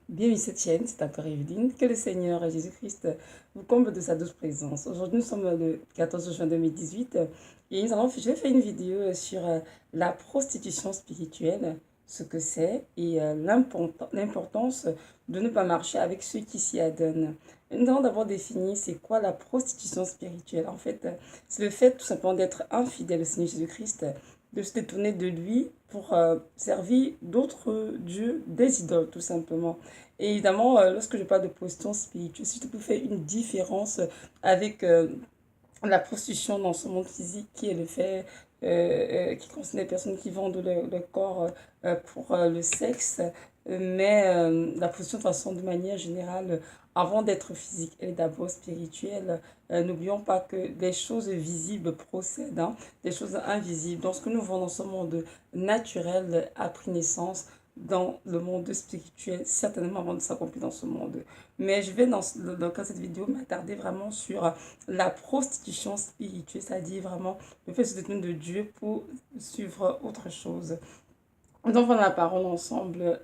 Bienvenue sur cette chaîne, c'est encore Evelyne. Que le Seigneur Jésus-Christ vous comble de sa douce présence. Aujourd'hui, nous sommes le 14 juin 2018 et je vais faire une vidéo sur la prostitution spirituelle, ce que c'est et l'importance de ne pas marcher avec ceux qui s'y adonnent. Nous allons d'abord définir c'est quoi la prostitution spirituelle. En fait, c'est le fait tout simplement d'être infidèle au Seigneur Jésus-Christ, de se détourner de lui pour servir d'autres dieux, des idoles tout simplement. Et évidemment, lorsque je parle de prostitution spirituelle, si je peux faire une différence avec la prostitution dans ce monde physique qui est le fait, qui concerne les personnes qui vendent leur corps pour le sexe, mais la prostitution de façon de manière générale, avant d'être physique, elle est d'abord spirituelle. N'oublions pas que les choses visibles procèdent, hein, des choses invisibles. Donc ce que nous voyons dans ce monde naturel a pris naissance dans le monde spirituel, certainement avant de s'accomplir dans ce monde. Mais je vais dans le cas de cette vidéo m'attarder vraiment sur la prostitution spirituelle, c'est-à-dire vraiment le fait de se détourner de Dieu pour suivre autre chose. Donc voilà la parole ensemble,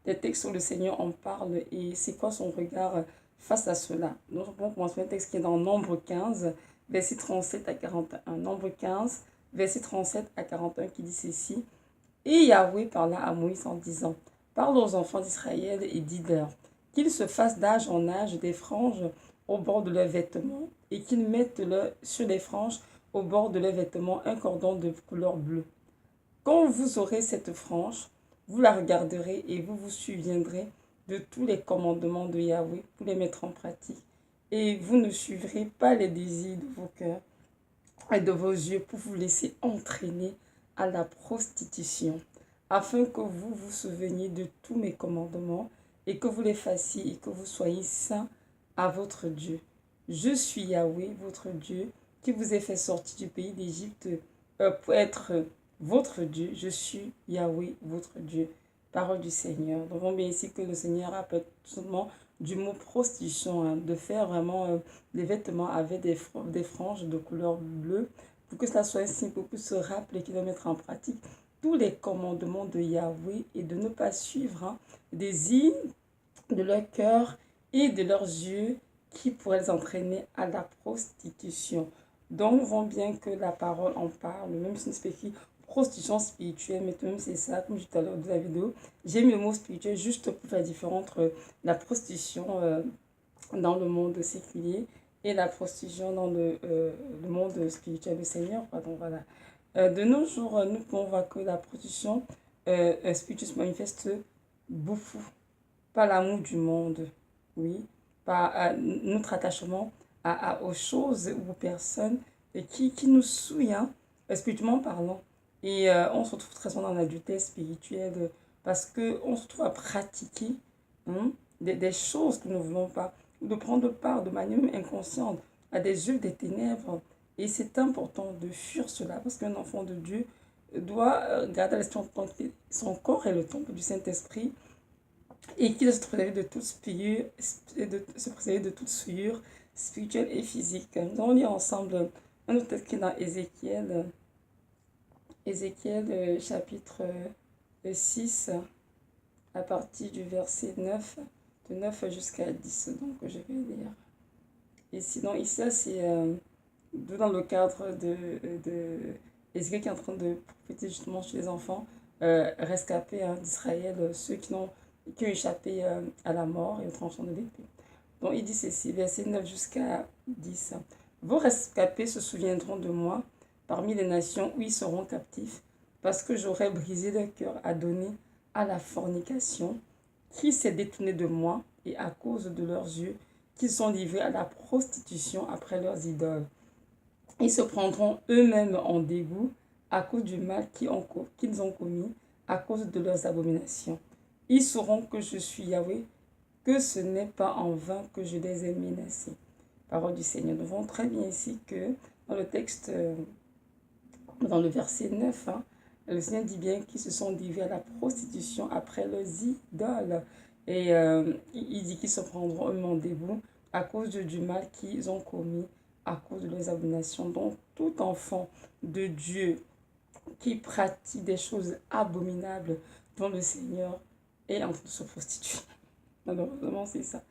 des textes où le Seigneur en parle et c'est quoi son regard face à cela. Donc on commence par un texte qui est dans Nombre 15, verset 37 à 41. Nombre 15, verset 37 à 41 qui dit ceci. Et Yahweh parla à Moïse en disant, parle aux enfants d'Israël et dis-leur qu'ils se fassent d'âge en âge des franges au bord de leurs vêtements et qu'ils mettent sur les franges au bord de leurs vêtements un cordon de couleur bleue. Quand vous aurez cette frange, vous la regarderez et vous vous souviendrez de tous les commandements de Yahweh pour les mettre en pratique. Et vous ne suivrez pas les désirs de vos cœurs et de vos yeux pour vous laisser entraîner à la prostitution, afin que vous vous souveniez de tous mes commandements et que vous les fassiez et que vous soyez saints à votre Dieu. Je suis Yahweh, votre Dieu, qui vous ai fait sortir du pays d'Égypte pour être votre Dieu. Je suis Yahweh, votre Dieu. Parole du Seigneur. Donc, on voit bien ici que le Seigneur appelle tout simplement du mot prostitution, hein, de faire vraiment des vêtements avec des franges de couleur bleue pour que cela soit simple, pour se rappeler qu'il va mettre en pratique tous les commandements de Yahweh et de ne pas suivre des îles de leur cœur et de leurs yeux qui pourraient les entraîner à la prostitution. Donc, on voit bien que la parole en parle, même si c'est écrit prostitution spirituelle, mais même c'est ça, comme je disais tout à l'heure de la vidéo, j'ai mis le mot spirituel juste pour faire la différence entre la prostitution dans le monde séculier et la prostitution dans le monde spirituel du Seigneur. Pardon, voilà. De nos jours, nous pouvons voir que la prostitution spirituelle se manifeste beaucoup par l'amour du monde, oui, par notre attachement aux choses ou aux personnes qui nous souillent, hein, spirituellement parlant. Et on se retrouve très souvent dans l'adultère spirituel parce qu'on se trouve à pratiquer hein, des choses que nous ne voulons pas, ou de prendre part de manière même inconsciente à des œuvres des ténèbres. Et c'est important de fuir cela parce qu'un enfant de Dieu doit garder à l'esprit que son corps est le temple du Saint-Esprit et qu'il doit se préserver de toute souillure, spirituelle et physique. Nous allons lire ensemble un autre texte qui est dans Ézéchiel chapitre 6 à partir du verset 9, de 9 jusqu'à 10. Donc je vais lire. Et sinon ici c'est dans le cadre de Ézéchiel qui est en train de prophétiser justement chez les enfants rescapés d'Israël, ceux qui ont échappé à la mort et au tranchant de l'épée. Donc il dit ceci, verset 9 jusqu'à 10. Vos rescapés se souviendront de moi parmi les nations où ils seront captifs, parce que j'aurai brisé leur cœur à donner à la fornication, qui s'est détourné de moi, et à cause de leurs yeux, qu'ils sont livrés à la prostitution après leurs idoles. Ils se prendront eux-mêmes en dégoût à cause du mal qu'ils ont commis, à cause de leurs abominations. Ils sauront que je suis Yahweh, que ce n'est pas en vain que je les ai menacés. Parole du Seigneur. Nous voyons très bien ici que dans le texte, dans le verset 9, hein, le Seigneur dit bien qu'ils se sont livrés à la prostitution après leurs idoles. Et il dit qu'ils se prendront eux-mêmes en dégoût à cause du mal qu'ils ont commis, à cause de leurs abominations. Donc, tout enfant de Dieu qui pratique des choses abominables dont le Seigneur est en train de se prostituer. Malheureusement, c'est ça.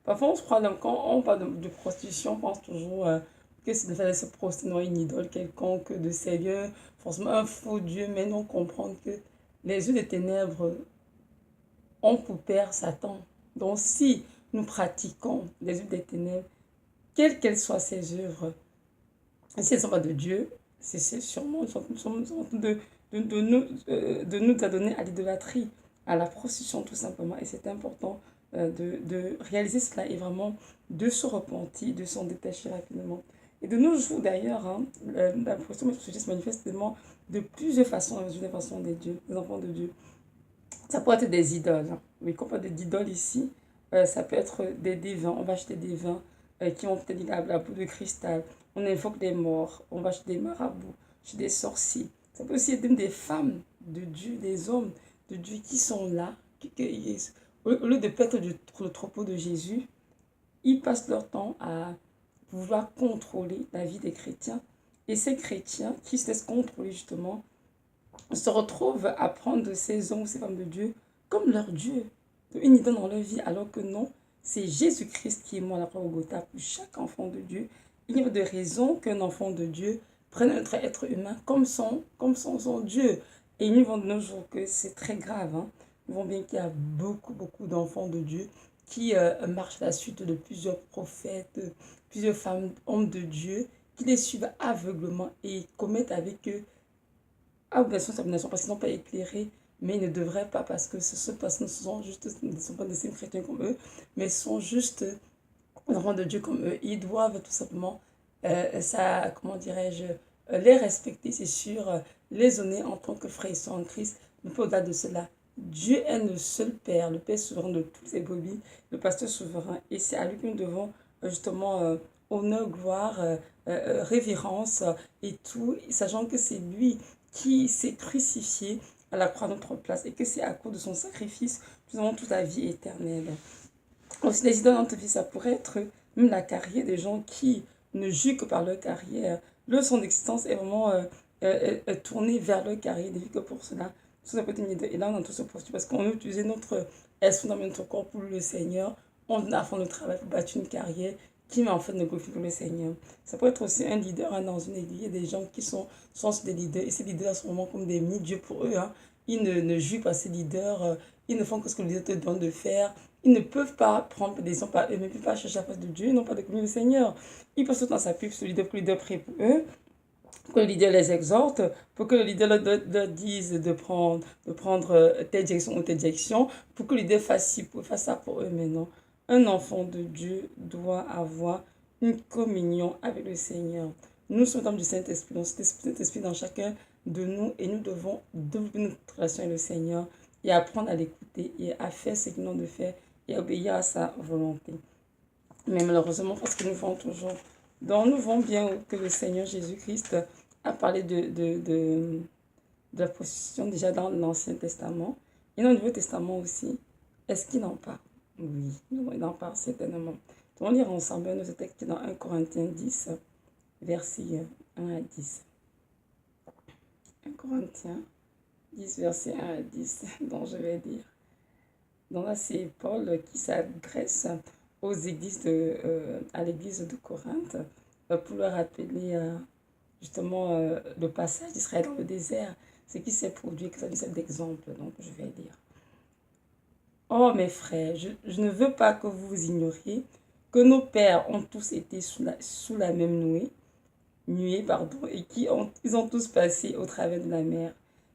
Parfois, on se croit, quand on parle de prostitution, on pense toujours que c'est de faire se prostituer dans une idole quelconque, de sérieux, forcément un faux Dieu, mais non comprendre que les yeux des ténèbres ont pour père Satan. Donc, si nous pratiquons les œuvres des ténèbres, quelles qu'elles soient ces œuvres, si elles ne sont pas de Dieu, c'est sûrement nous sommes en train de nous adonner à l'idolâtrie, à la prostitution tout simplement. Et c'est important de réaliser cela et vraiment de se repentir, de s'en détacher rapidement. Et de nos jours d'ailleurs, hein, la prostitution se manifeste de plusieurs façons, des façons des dieux, des enfants de Dieu. Ça peut être des idoles. Hein. Oui, quand on parle d'idoles ici, ça peut être des vins. On va acheter des vins qui ont peut-être la boue de cristal. On invoque des morts. On va acheter des marabouts, chez des sorciers. Ça peut aussi être des femmes de Dieu, des hommes de Dieu qui sont là. Au lieu de paître le troupeau de Jésus, ils passent leur temps à vouloir contrôler la vie des chrétiens. Et ces chrétiens qui se laissent contrôler justement se retrouvent à prendre ces hommes ou ces femmes de Dieu comme leur Dieu, une idole dans leur vie, alors que non, c'est Jésus-Christ qui est mort à la croix au Golgotha pour chaque enfant de Dieu. Il n'y a pas de raison qu'un enfant de Dieu prenne un être humain comme son Dieu. Et nous voyons de nos jours que c'est très grave. Hein. Nous voyons bien qu'il y a beaucoup d'enfants de Dieu qui marchent à la suite de plusieurs prophètes, plusieurs femmes, hommes de Dieu, qui les suivent aveuglement et commettent avec eux abomination, parce qu'ils n'ont pas éclairé, mais ils ne devraient pas, parce que ces personnes ne sont pas des signes chrétiens comme eux, mais sont juste des enfants de Dieu comme eux. Ils doivent tout simplement, comment dirais-je, les respecter, c'est sûr, les honorer en tant que frères et sœurs en Christ, mais pas au-delà de cela. Dieu est le seul Père, le Père souverain de toutes les brebis, le pasteur souverain, et c'est à lui que nous devons justement honneur, gloire, révérence et tout, sachant que c'est lui qui s'est crucifié à la croix à notre place et que c'est à cause de son sacrifice que nous avons toute la vie éternelle. Aussi, les idoles dans notre vie, ça pourrait être même la carrière des gens qui ne jugent que par leur carrière. Leur son existence est vraiment tournée vers leur carrière, des que pour cela. Ça peut être une idole. Et là, on a tout ce processus parce qu'on a utilisé notre esprit dans notre corps pour le Seigneur. On a fait le travail pour bâtir une carrière qui met en fait ne glorifie que le Seigneur. Ça peut être aussi un leader hein, dans une église. Il y a des gens qui sont des leaders et ces leaders sont vraiment comme des mini-dieux pour eux. Hein. Ils ne jugent pas ces leaders, ils ne font que ce que le leader te demande de faire. Ils ne peuvent pas prendre des décisions par eux, mais ne peuvent pas chercher la face de Dieu, ils n'ont pas de communion au Seigneur. Ils peuvent tout dans sa pub sur le leader pour que le leader prie pour eux, pour que le leader les exhorte, pour que le leader leur dise de prendre telle direction ou telle direction, pour que le leader fasse ça pour eux. Mais non, un enfant de Dieu doit avoir une communion avec le Seigneur. Nous sommes dans du Saint-Esprit, donc Saint-Esprit dans chacun de nous et nous devons développer notre relation avec le Seigneur et apprendre à l'écouter et à faire ce qu'il nous demande de faire et à obéir à sa volonté. Mais malheureusement, parce que nous voyons toujours, donc nous voyons bien que le Seigneur Jésus-Christ a parlé de la prostitution déjà dans l'Ancien Testament et dans le Nouveau Testament aussi. Est-ce qu'il en parle? Oui, il en parle certainement. On va lire ensemble notre texte dans 1 Corinthiens 10, versets 1 à 10. 1 Corinthiens 10, versets 1 à 10, dont je vais dire. Donc là, c'est Paul qui s'adresse aux églises à l'église de Corinthe pour leur rappeler justement le passage d'Israël dans le désert, ce qui s'est produit, que ça nous sert d'exemple. Donc je vais lire. Oh mes frères, je ne veux pas que vous ignoriez que nos pères ont tous été sous la même nuée, et ils ont tous passé au travers de la mer,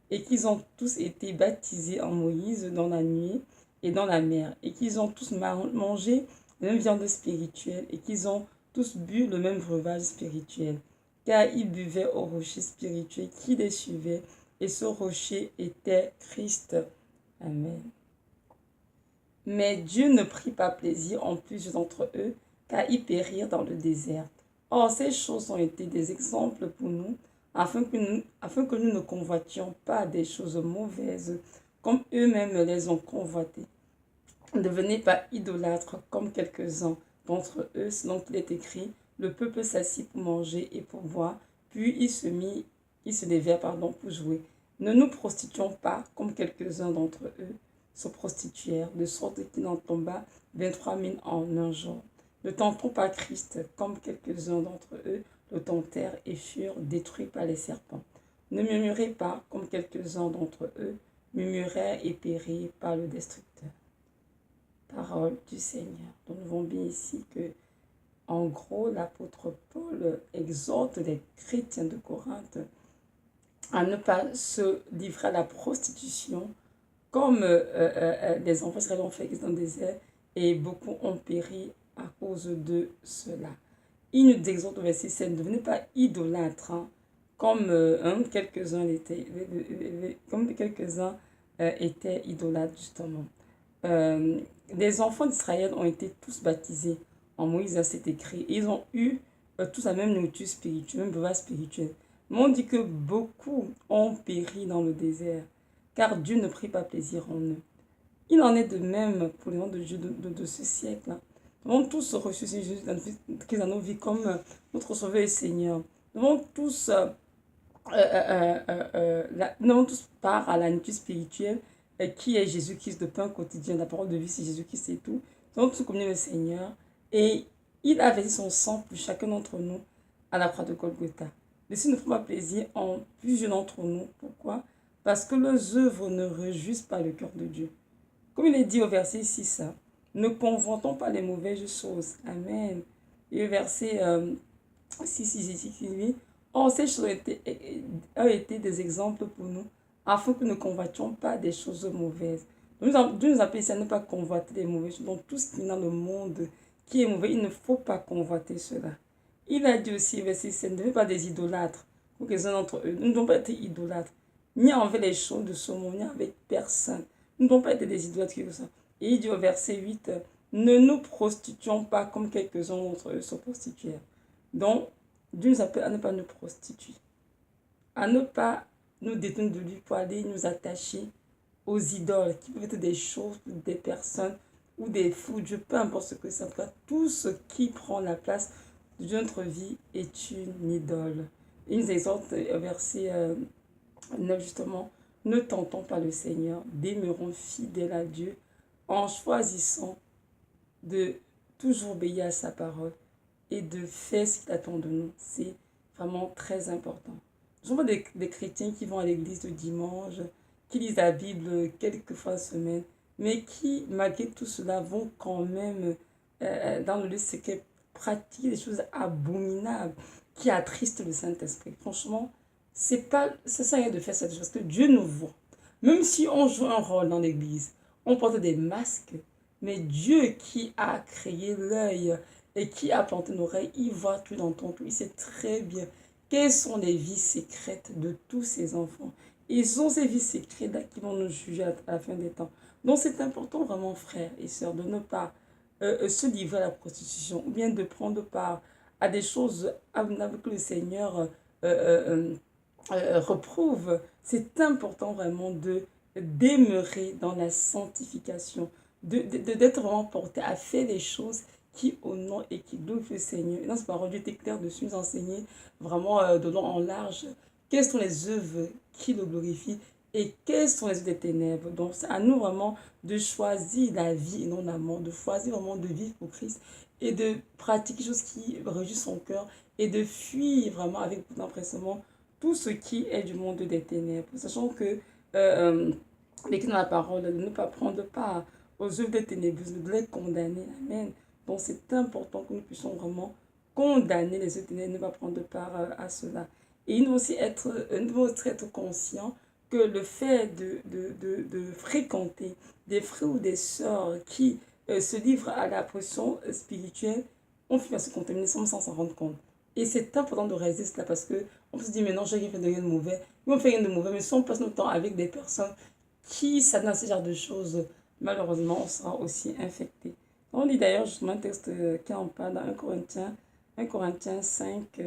et qu'ils ont tous été baptisés en Moïse dans la nuée et dans la mer, et qu'ils ont tous mangé la même viande spirituelle, et qu'ils ont tous bu le même breuvage spirituel, car ils buvaient au rocher spirituel qui les suivait, et ce rocher était Christ. Amen. Mais Dieu ne prit pas plaisir en plusieurs d'entre eux, car ils périrent dans le désert. Or, ces choses ont été des exemples pour nous, afin que nous ne convoitions pas des choses mauvaises, comme eux-mêmes les ont convoitées. Ne devenez pas idolâtres comme quelques-uns d'entre eux, selon qu'il est écrit, le peuple s'assit pour manger et pour boire, puis ils se levèrent pour jouer. Ne nous prostituons pas comme quelques-uns d'entre eux, se prostituèrent, de sorte qu'il en tomba 23 000 en un jour. Ne tentons pas Christ, comme quelques-uns d'entre eux le tentèrent et furent détruits par les serpents. Ne murmurez pas, comme quelques-uns d'entre eux murmurèrent et périrent par le destructeur. Parole du Seigneur. Donc nous voyons bien ici que, en gros, l'apôtre Paul exhorte les chrétiens de Corinthe à ne pas se livrer à la prostitution comme les enfants israéliens ont fait dans le désert, et beaucoup ont péri à cause de cela. Il nous exhorte au verset 7, ne devenez pas idolâtres, hein, comme quelques-uns étaient, étaient idolâtres justement. Les enfants d'Israël ont été tous baptisés en Moïse, c'est écrit, et ils ont eu tous la même nourriture spirituelle, même breuvage spirituel. Mais on dit que beaucoup ont péri dans le désert, car Dieu ne prit pas plaisir en eux. Il en est de même pour les gens de Dieu de ce siècle. Nous avons tous reçu Jésus dans nos vies comme notre Sauveur et Seigneur. Nous avons tous, part à la nourriture spirituelle qui est Jésus-Christ, de pain quotidien. La parole de vie, c'est Jésus-Christ, c'est tout. Nous avons tous communié le Seigneur et il a versé son sang pour chacun d'entre nous à la croix de Golgotha. Laissez ne prend pas plaisir en plusieurs d'entre nous. Pourquoi? Parce que leurs œuvres ne réjouissent pas le cœur de Dieu. Comme il est dit au verset 6, ne convoitons pas les mauvaises choses. Amen. Et au verset 6, il dit, or ces choses ont été des exemples pour nous, afin que nous ne convoitions pas des choses mauvaises. Dieu nous appelle ici à ne pas convoiter les mauvaises choses. Donc tout ce qui est dans le monde qui est mauvais, il ne faut pas convoiter cela. Il a dit aussi, verset 7, ne devez pas des idolâtres, pour que les uns d'entre eux, nous ne devons pas être idolâtres, ni envers les choses de ce monde, ni avec personne. Nous ne devons pas être des idolâtres qui font ça. Et il dit au verset 8, ne nous prostituons pas comme quelques-uns d'entre eux se prostituèrent. Donc, Dieu nous appelle à ne pas nous prostituer, à ne pas nous détourner de lui pour aller nous attacher aux idoles, qui peuvent être des choses, des personnes ou des fous, Dieu, peu importe ce que c'est. En tout cas, tout ce qui prend la place de notre vie est une idole. Il nous exhorte au verset 9 justement, ne tentons pas le Seigneur, demeurons fidèles à Dieu en choisissant de toujours obéir à sa parole et de faire ce qu'il attend de nous. C'est vraiment très important. Je vois des chrétiens qui vont à l'église le dimanche, qui lisent la Bible quelques fois par semaine, mais qui, malgré tout cela, vont quand même dans le lieu secret pratiquer des choses abominables qui attristent le Saint-Esprit. Franchement, c'est ça rien de faire cette chose, parce que Dieu nous voit. Même si on joue un rôle dans l'église, on porte des masques, mais Dieu qui a créé l'œil et qui a planté nos oreilles, il voit tout dans ton tout. Il sait très bien quelles sont les vies secrètes de tous ces enfants. Et ce sont ces vies secrètes-là qui vont nous juger à la fin des temps. Donc c'est important vraiment, frères et sœurs, de ne pas se livrer à la prostitution ou bien de prendre part à des choses abominables que le Seigneur reprouve. C'est important vraiment de demeurer dans la sanctification, d'être vraiment porté à faire les choses qui honorent et qui glorifient le Seigneur. Et dans ce parole, Dieu était clair dessus, nous enseigner vraiment de long en large quelles sont les œuvres qui le glorifient et quelles sont les œuvres des ténèbres. Donc c'est à nous vraiment de choisir la vie et non la mort, de choisir vraiment de vivre pour Christ et de pratiquer quelque chose qui réjouit son cœur et de fuir vraiment avec beaucoup d'empressement tout ce qui est du monde des ténèbres. Sachant que l'écrit dans la parole, de ne pas prendre part aux œuvres des ténèbres, de les condamner. Amen. Donc c'est important que nous puissions vraiment condamner les œuvres des ténèbres, ne pas prendre part à cela. Et nous devons aussi être conscients que le fait de fréquenter des frères ou des sœurs qui se livrent à la pression spirituelle, on finit par se contaminer sans s'en rendre compte. Et c'est important de réaliser cela parce qu'on se dit, mais non, j'ai rien fait de mauvais. Mais on fait rien de mauvais, mais si on passe notre temps avec des personnes qui s'adonnent à ce genre de choses, malheureusement, on sera aussi infecté. On lit d'ailleurs justement un texte qui en parle dans 1 Corinthiens 5,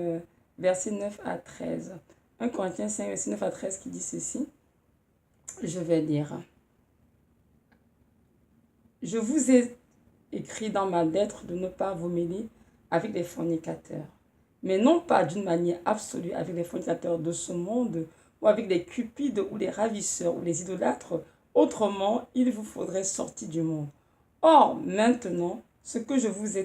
versets 9 à 13. 1 Corinthiens 5, versets 9 à 13 qui dit ceci. Je vais lire. Je vous ai écrit dans ma lettre de ne pas vous mêler avec les fornicateurs, mais non pas d'une manière absolue avec les fornicateurs de ce monde, ou avec les cupides, ou les ravisseurs, ou les idolâtres, Autrement, il vous faudrait sortir du monde. Or, maintenant, ce que je vous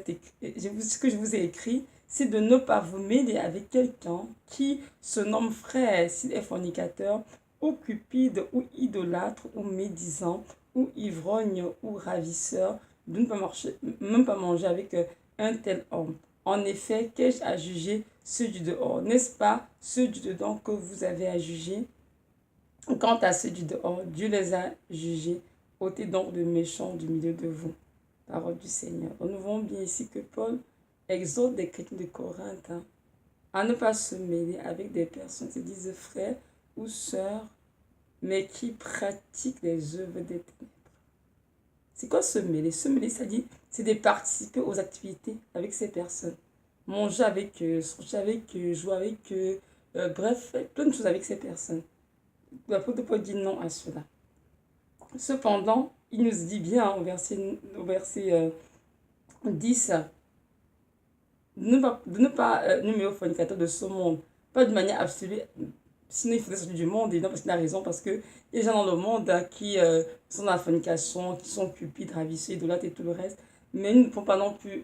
ai écrit, c'est de ne pas vous mêler avec quelqu'un qui se nomme frère s'il est fornicateur, ou cupide, ou idolâtre, ou médisant, ou ivrogne, ou ravisseur, de ne pas même pas manger avec un tel homme. En effet, qu'ai-je à juger ceux du dehors? N'est-ce pas ceux du dedans que vous avez à juger? Quant à ceux du dehors, Dieu les a jugés. Ôtez donc le méchant du milieu de vous. Parole du Seigneur. Nous voyons bien ici que Paul exhorte des chrétiens de Corinthe à ne pas se mêler avec des personnes qui se disent frères ou sœurs, mais qui pratiquent les œuvres des ténèbres. C'est quoi se mêler? Se mêler, c'est de participer aux activités avec ces personnes. Manger avec eux, sortir avec eux, jouer avec eux, bref, plein de choses avec ces personnes. L'apôtre Paul dit non à cela. Cependant, il nous dit bien au verset 10, de ne pas nommer au fornicateur de ce monde, pas de manière absolue, sinon il faudrait sortir du monde, et non parce qu'il a raison, parce que il y a des gens dans le monde qui sont dans la fornication, qui sont cupides, ravissés, idolâtres et tout le reste, mais nous ne pouvons pas non plus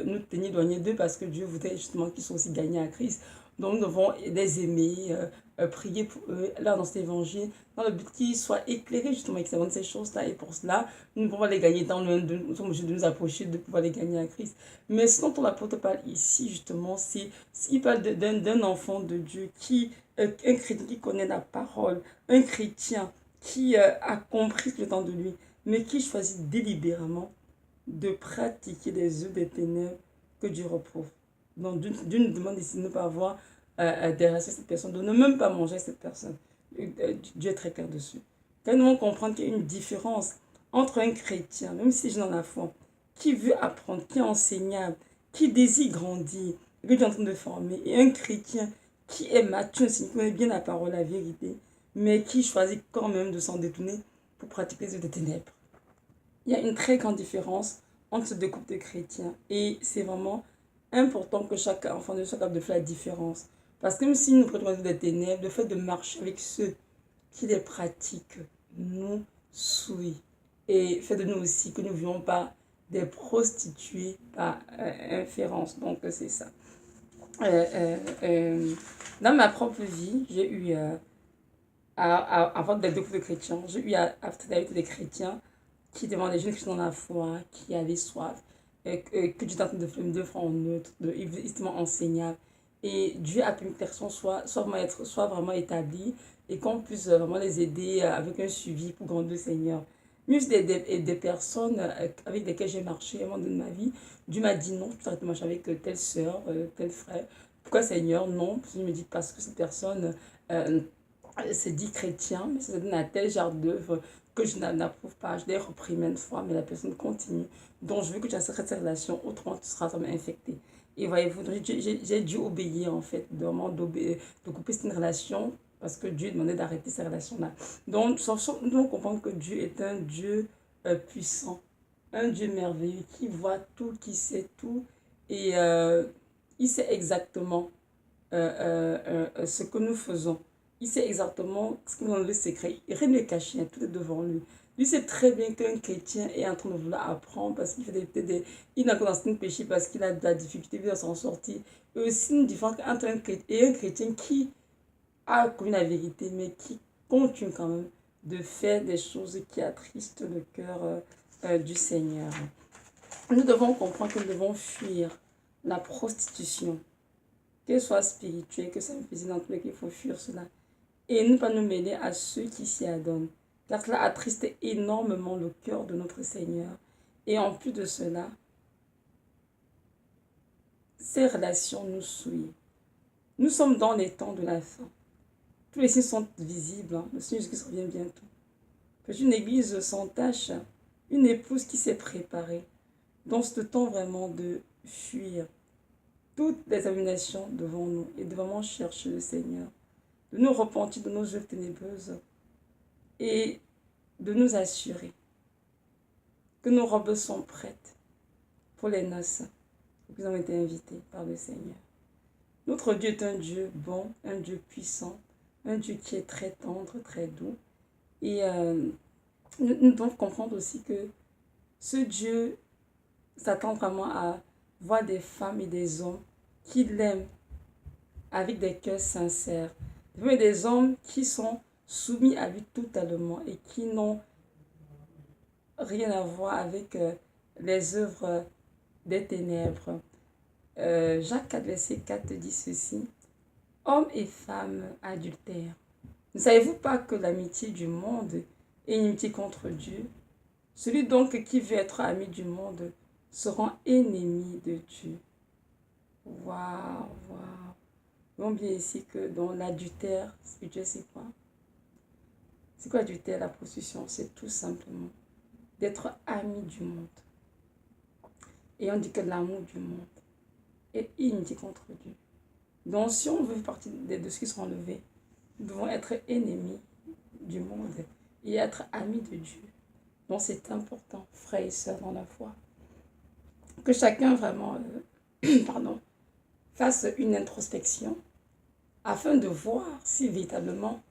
nous tenir éloignés d'eux parce que Dieu voudrait justement qu'ils soient aussi gagnés à Christ. Donc nous devons les aimer, prier pour eux, leur dans cet évangile, dans le but qu'ils soient éclairés justement avec ces choses-là. Et pour cela, nous ne pouvons pas les gagner nous sommes obligés de nous approcher, de pouvoir les gagner à Christ. Mais ce dont l'apôtre parle ici justement, c'est il parle d'un enfant de Dieu un chrétien qui connaît la parole, un chrétien qui a compris le temps de lui, mais qui choisit délibérément de pratiquer les œuvres des ténèbres que Dieu reprouve. Donc Dieu nous demande ici de ne pas avoir des relations avec cette personne, de ne même pas manger avec cette personne. Dieu est très clair dessus. Quand nous devons comprendre qu'il y a une différence entre un chrétien, même si c'est dans la foi, qui veut apprendre, qui est enseignable, qui désire grandir, que Dieu est en train de former, et un chrétien qui est mature, qui connaît bien la parole, la vérité, mais qui choisit quand même de s'en détourner pour pratiquer les œuvres des ténèbres. Il y a une très grande différence entre ces deux groupes de chrétiens. Et c'est vraiment important que chaque enfant de soit capable de faire la différence. Parce que même si nous pratiquons des ténèbres, le fait de marcher avec ceux qui les pratiquent nous souille. Et fait de nous aussi que nous ne vivions pas des prostituées par inférence. Donc c'est ça. Dans ma propre vie, j'ai eu, avant d'être deux groupes de chrétiens, j'ai eu à travailler avec des chrétiens qui demandaient des jeunes chrétiens dans la foi, qui avaient soif, que Dieu est en train de faire en neutre, justement enseignable. Et Dieu a permis que personne soit vraiment établi et qu'on puisse vraiment les aider avec un suivi pour grandir le Seigneur. Mais des personnes avec lesquelles j'ai marché à un moment donné de ma vie, Dieu m'a dit non, tu t'arrêtes de marcher avec telle soeur, tel frère. Pourquoi Seigneur? Non. Il me dit parce que cette personne se dit chrétien, mais ça se donne à tel genre d'œuvre que je n'approuve pas. Je l'ai repris maintes fois, mais la personne continue. Donc je veux que tu arrêtes cette relation, autrement tu seras vraiment infecté. Et voyez-vous, j'ai dû obéir en fait, de couper cette relation parce que Dieu demandait d'arrêter ces relations-là. Donc nous devons comprendre que Dieu est un Dieu puissant, un Dieu merveilleux qui voit tout, qui sait tout et il sait exactement ce que nous faisons. Il sait exactement ce que nous avons le secret. Rien n'est caché, tout est devant lui. Lui sait très bien qu'un chrétien est en train de vouloir apprendre parce qu'il fait il n'a dans un péché parce qu'il a de la difficulté à s'en sortir. Et aussi une différence entre un chrétien qui a connu la vérité mais qui continue quand même de faire des choses qui attristent le cœur du Seigneur. Nous devons comprendre que nous devons fuir la prostitution, qu'elle soit spirituelle, que ça me faisait dans tous les cas, il faut fuir cela. Et ne pas nous mêler à ceux qui s'y adonnent, car cela attriste énormément le cœur de notre Seigneur. Et en plus de cela, ces relations nous souillent. Nous sommes dans les temps de la fin. Tous les signes sont visibles. Hein. Le Seigneur Jésus revient bientôt. C'est une église sans tache, une épouse qui s'est préparée. Dans ce temps vraiment de fuir toutes les abominations devant nous et de vraiment chercher le Seigneur, de nous repentir de nos œuvres ténébreuses et de nous assurer que nos robes sont prêtes pour les noces qui ont été invités par le Seigneur. Notre Dieu est un Dieu bon, un Dieu puissant, un Dieu qui est très tendre, très doux. Et nous devons comprendre aussi que ce Dieu s'attend vraiment à voir des femmes et des hommes qui l'aiment avec des cœurs sincères. Des hommes qui sont soumis à lui totalement et qui n'ont rien à voir avec les œuvres des ténèbres. Jacques 4, verset 4 dit ceci. Hommes et femmes adultères, ne savez-vous pas que l'amitié du monde est une amitié contre Dieu? Celui donc qui veut être ami du monde se rend ennemi de Dieu. Waouh, waouh. On bien ici que dans l'adultère spirituel, c'est quoi? C'est quoi l'adultère, la prostitution? C'est tout simplement d'être ami du monde. Et on dit que l'amour du monde est inimitié contre Dieu. Donc si on veut faire partie de ceux qui seront enlevés, nous devons être ennemis du monde et être amis de Dieu. Donc c'est important, frères et sœurs dans la foi, que chacun vraiment fasse une introspection afin de voir si véritablement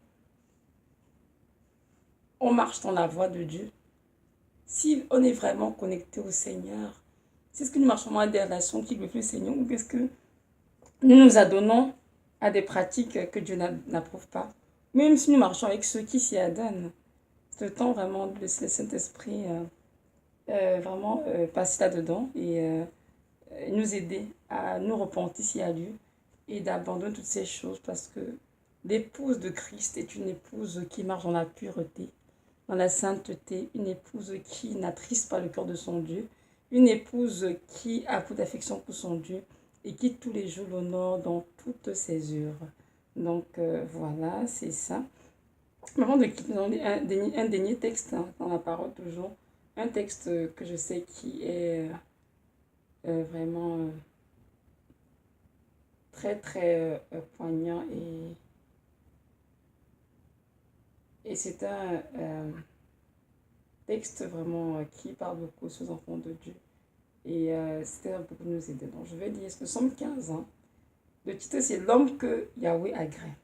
on marche dans la voie de Dieu, si on est vraiment connecté au Seigneur, si est-ce que nous marchons à des relations qui glorifient le Seigneur ou est-ce que nous nous adonnons à des pratiques que Dieu n'approuve pas, même si nous marchons avec ceux qui s'y adonnent. C'est le temps vraiment de laisser le Saint-Esprit vraiment passer là-dedans et nous aider à nous repentir s'il y a lieu et d'abandonner toutes ces choses parce que l'épouse de Christ est une épouse qui marche dans la pureté, dans la sainteté, une épouse qui n'attriste pas le cœur de son Dieu, une épouse qui a beaucoup d'affection pour son Dieu et qui tous les jours l'honore dans toutes ses œuvres. Donc voilà, c'est ça. Avant de quitter un dernier texte dans la parole toujours, un texte que je sais qui est vraiment très très poignant et c'est un texte vraiment qui parle beaucoup aux enfants de Dieu et c'était un peu pour nous aider. Donc je vais lire ce Psaume 15. Le titre c'est l'homme que Yahweh agrée.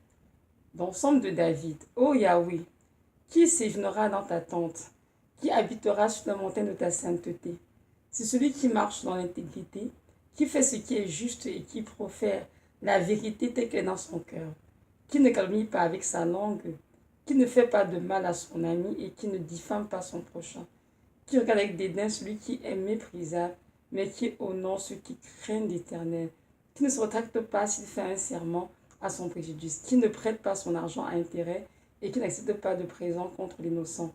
Dans le Psaume de David, ô Yahweh, qui séjournera dans ta tente, qui habitera sur la montagne de ta sainteté? C'est celui qui marche dans l'intégrité, qui fait ce qui est juste et qui profère la vérité telle qu'elle est dans son cœur, qui ne calomnie pas avec sa langue, qui ne fait pas de mal à son ami et qui ne diffame pas son prochain, qui regarde avec dédain celui qui est méprisable, mais qui honore ceux qui craignent l'Éternel, qui ne se rétracte pas s'il fait un serment à son préjudice, qui ne prête pas son argent à intérêt et qui n'accepte pas de présent contre l'innocent.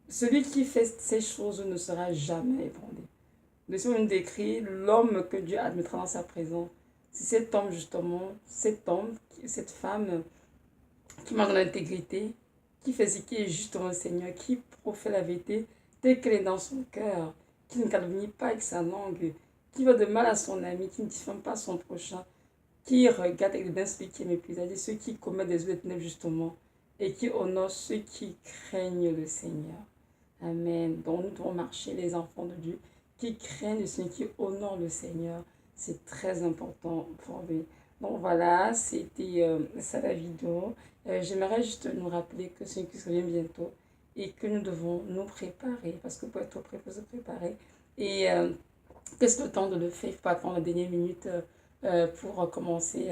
Celui qui fait ces choses ne sera jamais ébranlé. Le Seigneur nous décrit l'homme que Dieu admettra dans sa présence. C'est cet homme justement, cette femme qui marche dans l'intégrité, qui fait ce qui est juste devant le Seigneur, qui profère la vérité telle qu'elle est dans son cœur, qui ne calomnie pas avec sa langue, qui veut de mal à son ami, qui ne diffame pas son prochain, qui regarde avec des celui qui est méprisé, ceux qui commettent des œuvres ténèbres justement, et qui honore ceux qui craignent le Seigneur. Amen. Donc nous devons marcher les enfants de Dieu, qui craignent le Seigneur, qui honorent le Seigneur. C'est très important pour lui. Donc voilà, c'était ça la vidéo. J'aimerais juste nous rappeler que c'est une qui revient bientôt et que nous devons nous préparer, parce que pour être prêt, il faut se préparer. Et que c'est le temps de le faire, il ne faut pas attendre la dernière minute pour commencer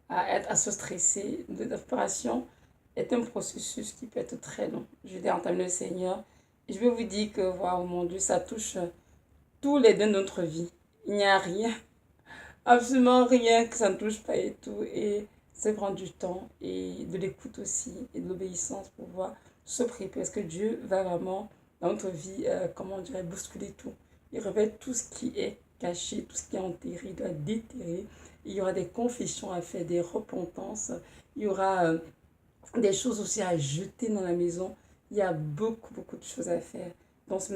à se stresser. L'opération est un processus qui peut être très long. Je vais entamer le Seigneur. Et je vais vous dire que, waouh, mon Dieu, ça touche tous les deux de notre vie. Il n'y a rien, absolument rien que ça ne touche pas et tout. Et c'est prendre du temps et de l'écoute aussi et de l'obéissance pour pouvoir se préparer. Parce que Dieu va vraiment, dans notre vie, comment on dirait, bousculer tout. Il révèle tout ce qui est caché, tout ce qui est enterré, il doit déterrer. Il y aura des confessions à faire, des repentances. Il y aura des choses aussi à jeter dans la maison. Il y a beaucoup, beaucoup de choses à faire. Donc c'est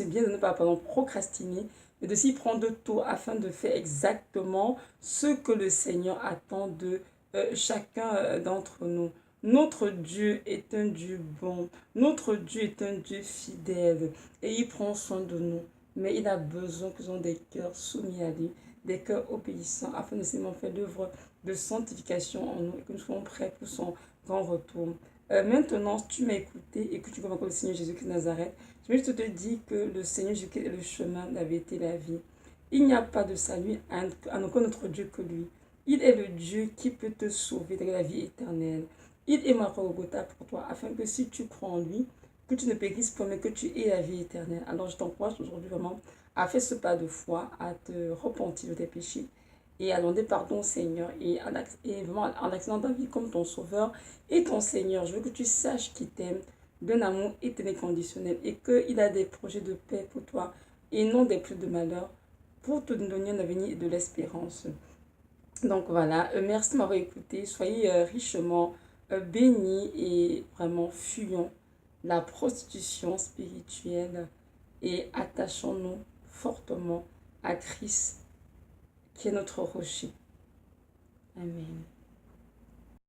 bien de ne pas procrastiner, mais de s'y prendre de tôt afin de faire exactement ce que le Seigneur attend de chacun d'entre nous. Notre Dieu est un Dieu bon. Notre Dieu est un Dieu fidèle. Et il prend soin de nous. Mais il a besoin que nous ayons des cœurs soumis à lui, des cœurs obéissants, afin de seulement faire l'œuvre de sanctification en nous et que nous soyons prêts pour son grand retour. Maintenant, tu m'as écouté et que tu connais le Seigneur Jésus-Christ de Nazareth, je vais juste te dire que le Seigneur Jésus-Christ est le chemin, la vérité et la vie. Il n'y a pas de salut à aucun autre Dieu que lui. Il est le Dieu qui peut te sauver de la vie éternelle. Il est mort au Golgotha pour toi, afin que si tu crois en lui, que tu ne périsses pas, mais que tu aies la vie éternelle. Alors je t'encourage aujourd'hui vraiment à faire ce pas de foi, à te repentir de tes péchés et à demander pardon au Seigneur et vraiment en acceptant ta vie comme ton sauveur et ton Seigneur. Je veux que tu saches qu'il t'aime d'un amour éternel conditionnel et qu'il a des projets de paix pour toi et non des plus de malheur pour te donner un avenir et de l'espérance. Donc voilà, merci de m'avoir écouté. Soyez richement bénis et vraiment fuyons la prostitution spirituelle et attachons-nous fortement à Christ qui est notre rocher. Amen.